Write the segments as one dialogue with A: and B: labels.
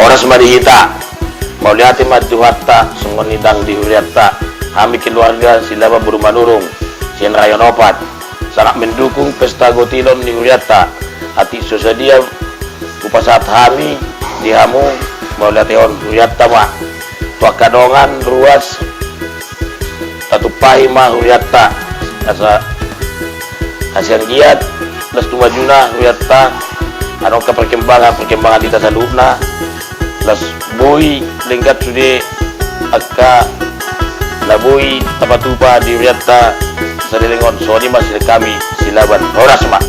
A: Horas madihita Mauliati majuhatta sungonidang dihuriatta kami keluarga silaba berumanurung Sian Rayon Opat sangat mendukung pesta gotilon dihuriatta hati susadia upasat kami dihamu Mauliati on huriatta ma wakadongan ruas tatupahi ma huriatta asa asian giat lestu majuna huriatta anong perkembangan di tasalubna las boy lenggat sude akka na boy tapatupa di huriatta sa dilingon soni masih kami silaban horas ma.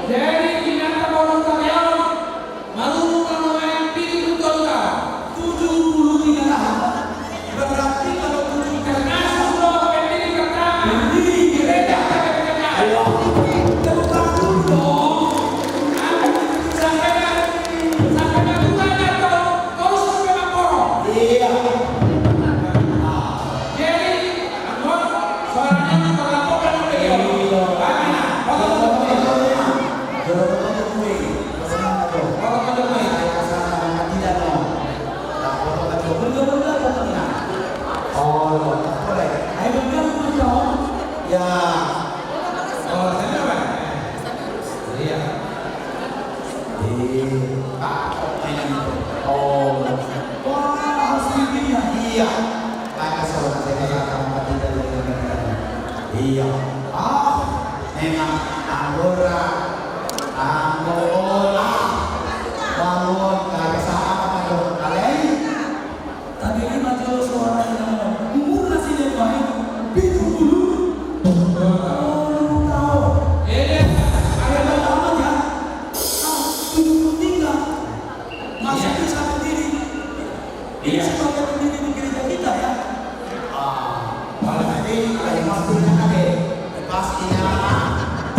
B: Dari Kinanta Bonus Iya. Memang Anggora, Angola, bangun kagak sama kalau kalian. Tapi ini macam suaranya, murah sih dia main, bingung dulu. Tahu? Ada lama ya. Bingung tinggal. Masih bisa berdiri. Ini sebagai pendiri di gereja kita ya. Kalau nanti ada waktunya ada pastinya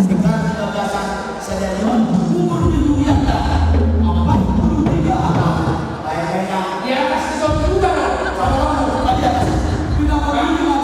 B: sekitar 13-an stadion umur dulu ya tak apa dulu tidak apa kayaknya di atas itu juga apa di atas tidak perlu maju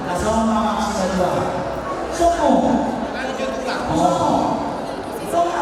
B: Nasoma maksud dua Sopo. Sopo.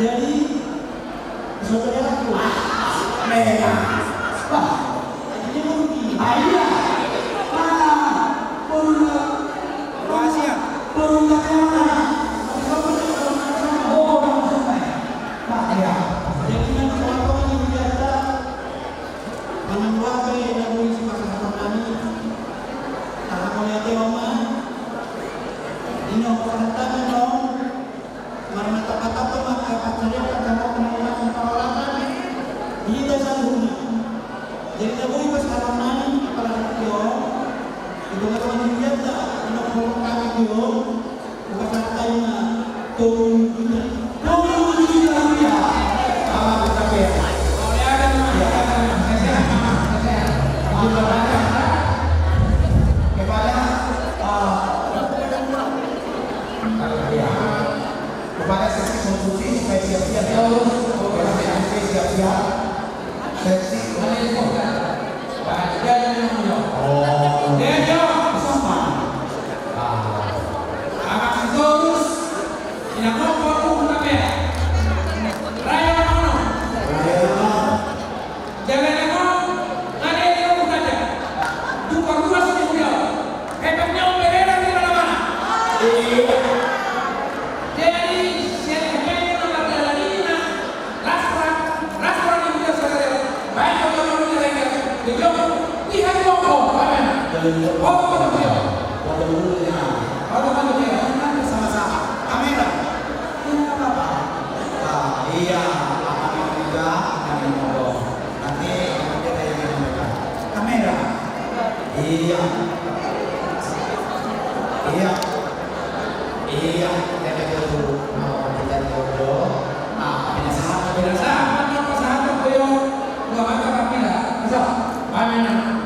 B: Jadi saudaraku, merah, wah, ini mungkin ayah, rahasia, orang sampai, pak ya, jadi nanti kawan-kawan yang biasa mengeluarkan dari masyarakat kami, karena melihat teman, ini orang tangan dong. Karena kata-kata maka pacarnya kata penolakan penolakan ini dasar bunyi. Jadi tak boleh pasal mana apalagi kyo. Ibu kata manusia tak nak melakukan kyo. Bukan katanya turun juga. Turun juga dia. Tapi oleh ada kepada sesi konstruksi supaya siap-siap siap-siap sesi sama-sama kamera ini apa? Iya, aman juga nanti kita yang menyampaikan kamera. Iya, kita dulu mau kita ngobrol. Beda sahabat, apa sahabat koyo nggak ada kamera, bisa? Bagaimana?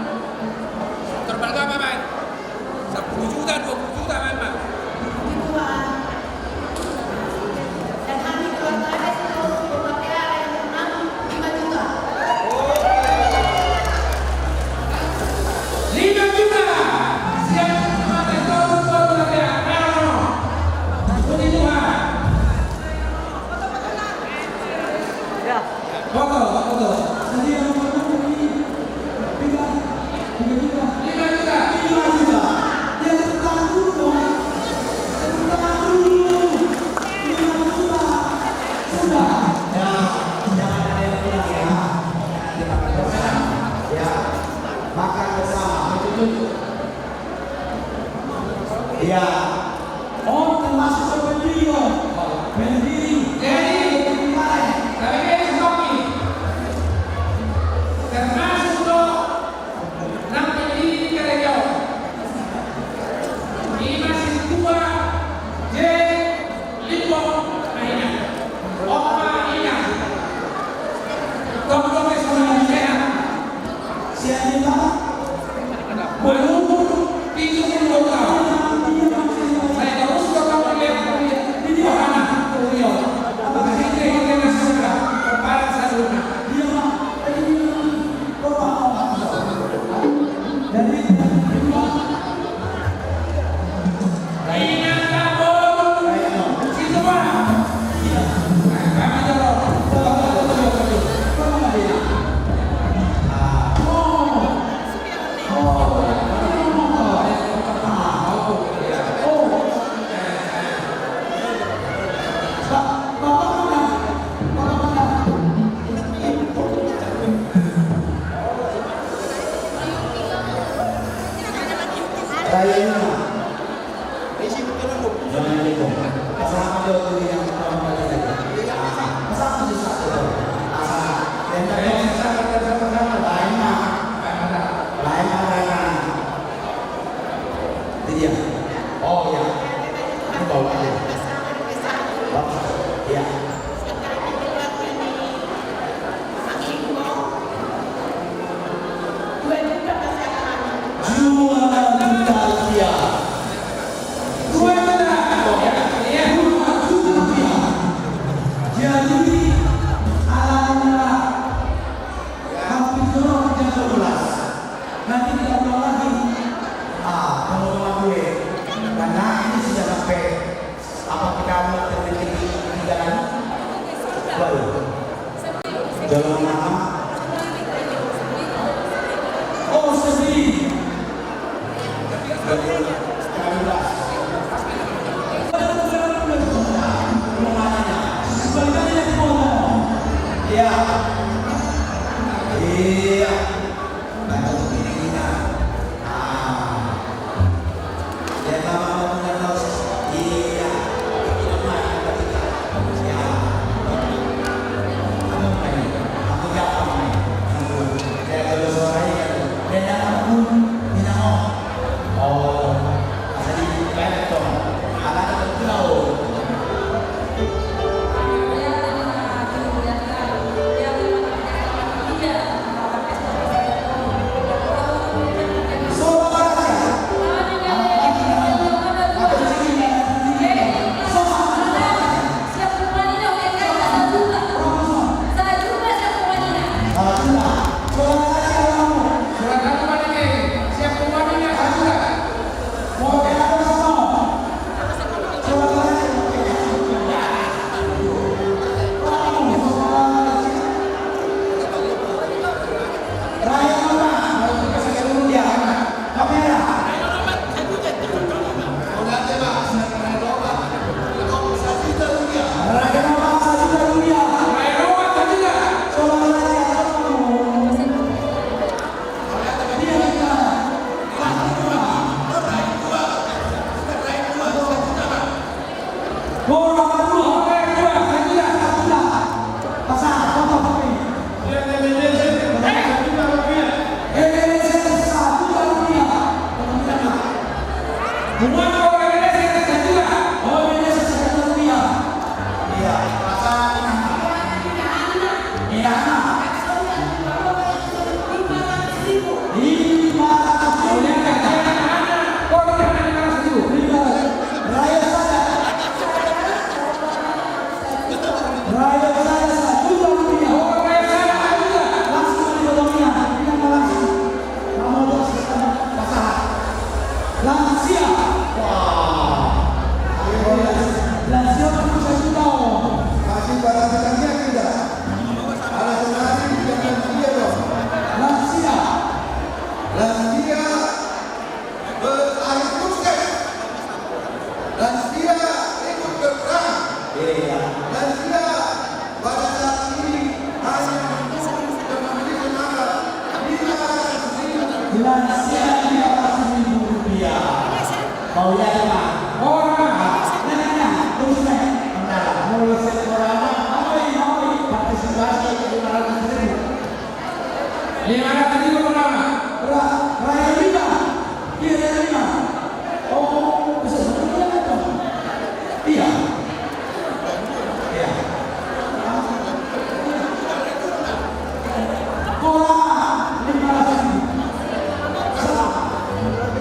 C: Terbalga apa, Pak? 10 juta, 20 juta, Pak.
D: Gituan. Dan kami keluarga ada seluruh beberapa yang menang 5 juta.
C: 5 juta. Siap mati terus ya. Ayo. Puji Tuhan.
D: Ya.
C: Foto.
B: Jadi yang pertama ini 3 juta.
C: 5 juta.
B: Yang pertama dulu dong. Sudah. Ya, jangan ada yang bilang ya. Kita makan bersama. Ya, makan bersama. Iya. Oh, termasuk pendiri.
C: Jadi, kami ini kopi. Termasuk untuk 6 pendiri di Kerajaan. Ini masih 2 J. Limbo Aina. Opa Ina. Tolong semua sehat.
B: Siapa?
C: Baru 72 tahun.
B: Oh ya, ini bawa aja. Ya. Nanti kita ulang lagi. Kalau gue, karena ini sudah sampai apa kita mau terjadi di jalan baru. Jalan mana? Oh sedih. Iya. Iya.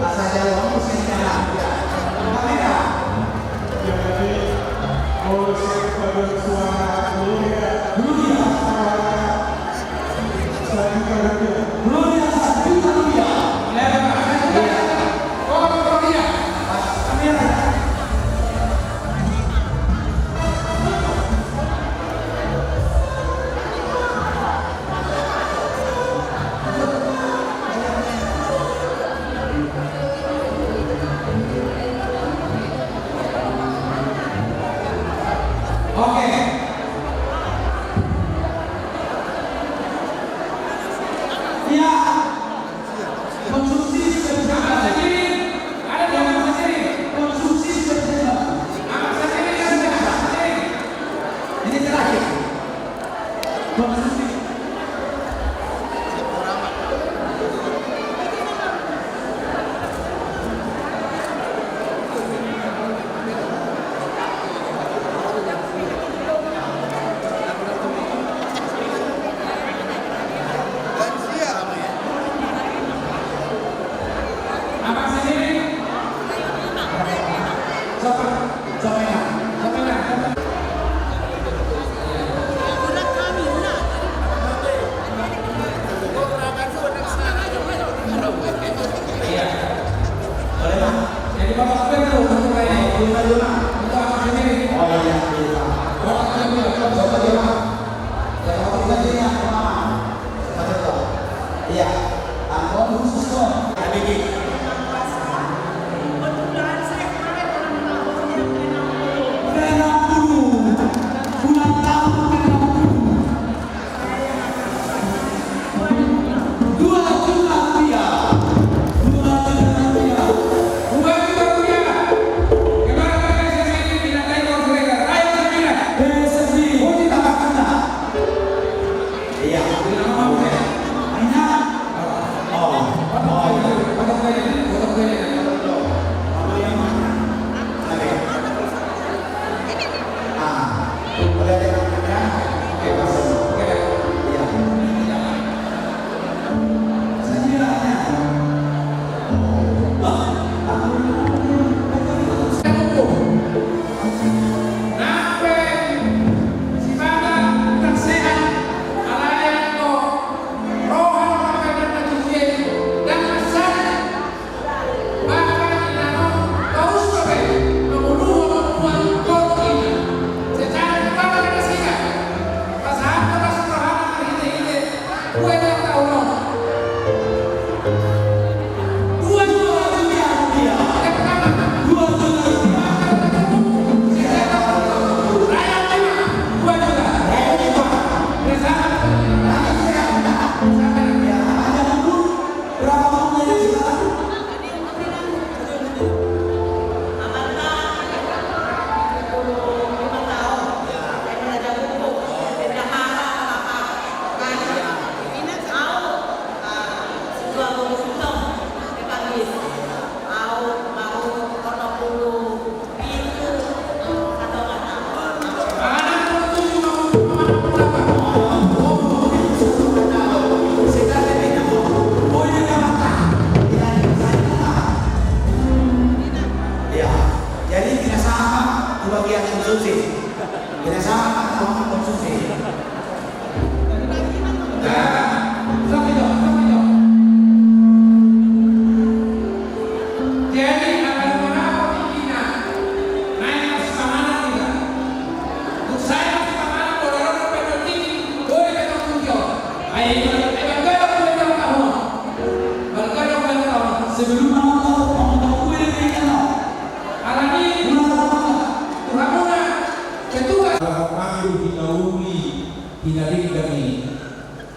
B: Asal jalan,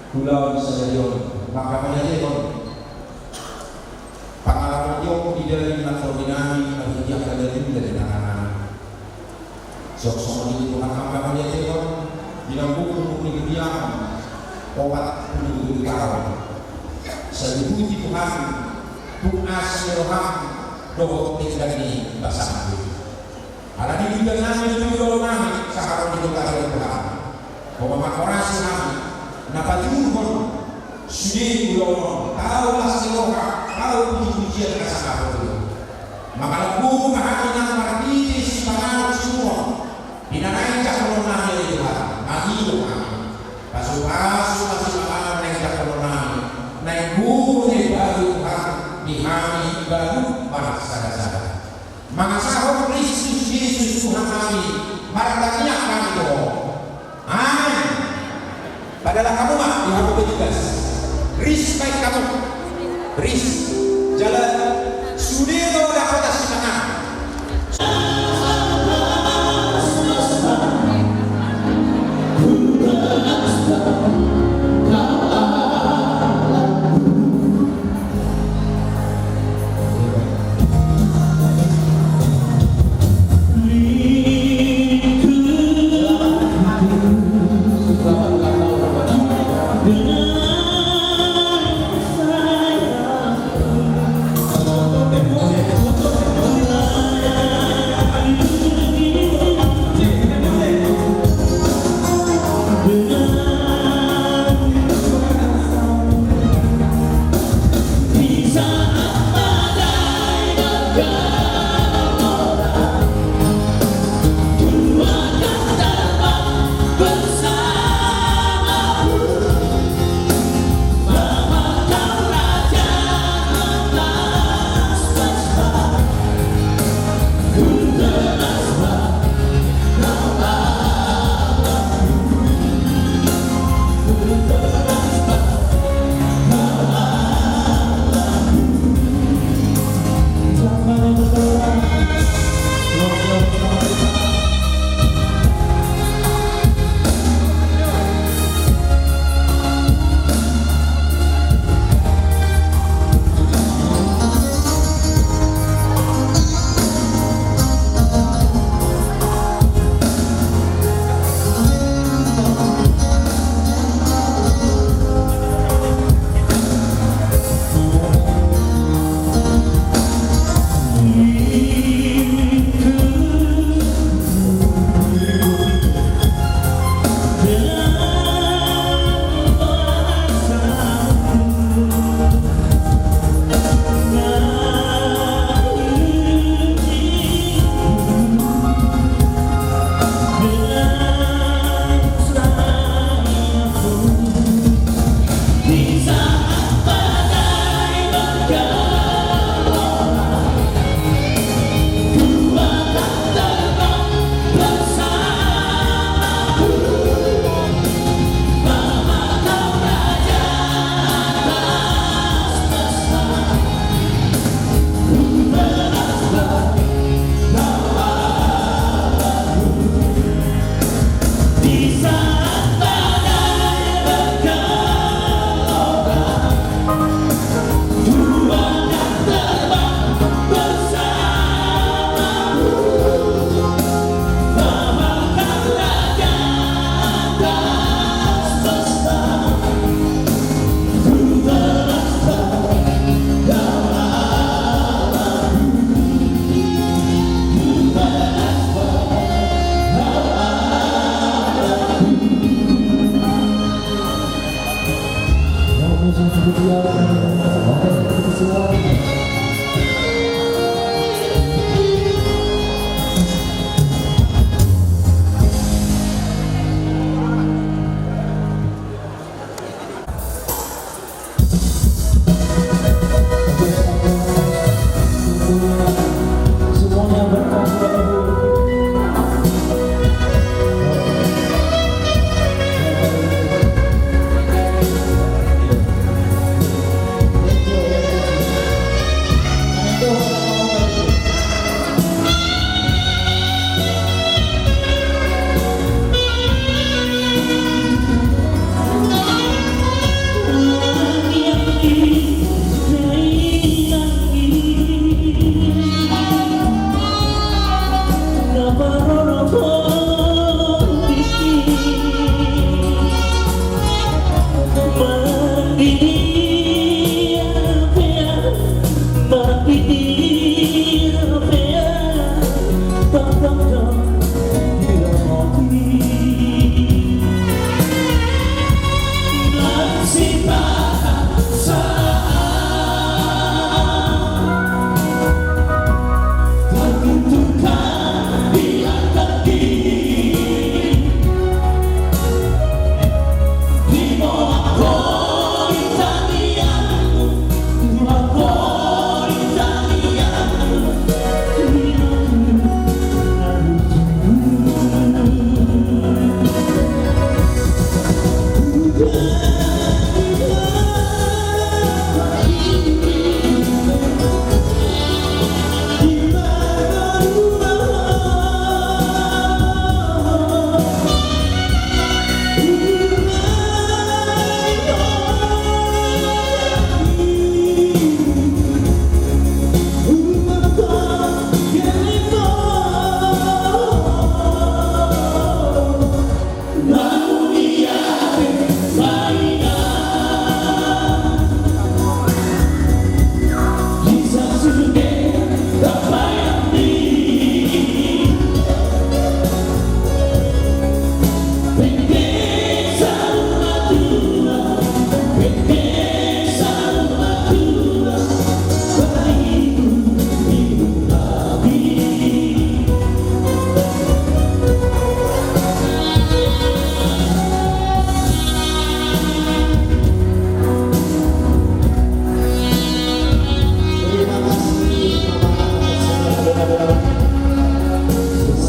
E: Pulau Sadarion, Mahkamah Jepang. Pengalaman Jepang tidak dilaksanakan oleh pihak dari anak-anak. Sok-sok ini Mahkamah Jepang bilang buku diam obat untuk tahun. Seduti Tuhan, Tuhan Tuhan, doa tidak ini basah. Ada di juga nami juga nami sekarang itu kata Tuhan. Bahwa makorasi nami napajumon sudi ulo tahu lasiloka tahu puji-pujian kasar itu maka lagu mahakina martini simanau semua dinanai cakolon nahi itu mahilo pasu-pasu masih makan naik cakolon nahi naik guru baru dihami baru bahasa-bahasa maka sahur Kristus Yesus Tuhan kami martanya kami itu amin. Padahal kamu mah diharu petugas. Ris baik kamu. Ris jalan Sudiro Dakota Simangan.
B: Dengan saya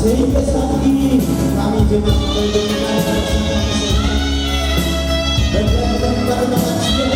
B: Sehingga saat ini kami jemaat dengan berjalan kepada manusia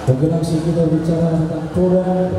F: Bagaimana sih kita bicara tentang Korea?